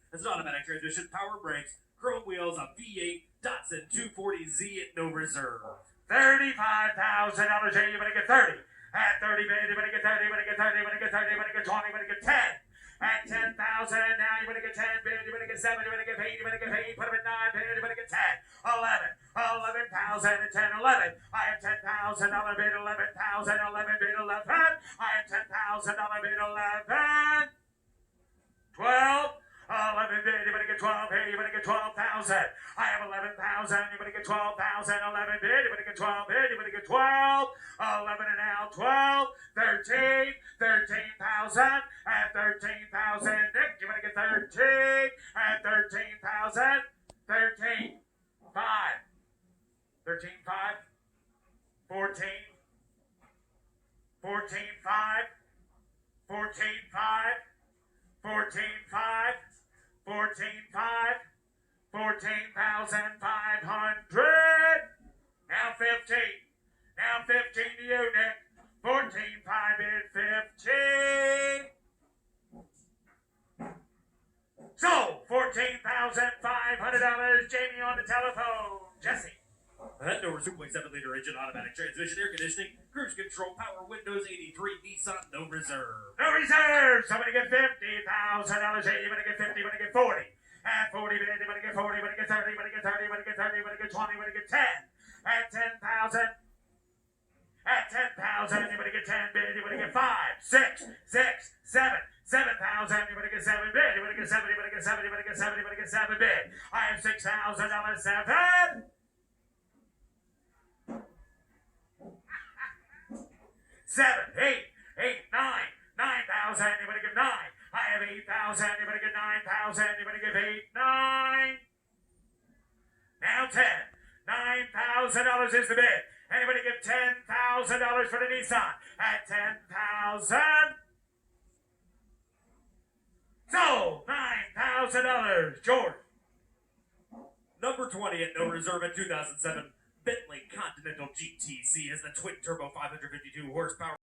Has an automatic transmission, power brakes, chrome wheels, a V8 Datsun 240Z at no reserve. $35,000. Hey, you better get 30. At 30, baby, you better get 30, you better get 30, you better get 30, you better get 20, you better get 10. At 10,000, now you better get 10, baby, you better get 7, you better get 8, you better get 8, put them at 9, baby, you better get 10, 11, 11,000, and 10, 11. I have $10,000 bid, 11,000, 11 bid, 11. I have $10,000 bid, 11, 12. 11 bid, you better get 12, hey, you better get 12,000. I have 11,000, you better get 12,000. 11 bid, you better get 12 bid, you better get 12. 11 and now 12, 13, 13,000. At 13,000, Nick, you better get 13. At 13,000, 13, 5. 13, 5. 14, 14, 5. 14, 5. 14, 5. 14, 5. 14,500. Now 15. Now 15 to you, Nick. 14, 5 bid, 15. So, $14,500. Jamie on the telephone. Jesse. That no 2.7-liter engine, automatic transmission, air conditioning, cruise control, power windows, 83 Nissan, no reserve. No reserve. Somebody get $50,000. Hey, you better get 50, you better get 40. At 40, you better get 40, you better get 30, you better get 30, you better get 30, you better get 20, you better get 10. At 10,000. At 10,000, you better get 10 bid, you better get 5, 6, 6, 7. 7,000, you better get 7 bid, you better get 7, you better get 7, you better get 7, you better get 7 bid. I have $6,000, 7. 7, 8, 9, 9,000, you better give 9. I have 8,000, you better get 9,000, you better give 8, 9. Now 10. $9,000 is the bid. Anybody give $10,000 for the Nissan? At 10,000. So, $9,000. George. Number 20 at no reserve at 2007, Bentley Continental GTC has the twin-turbo 552 horsepower.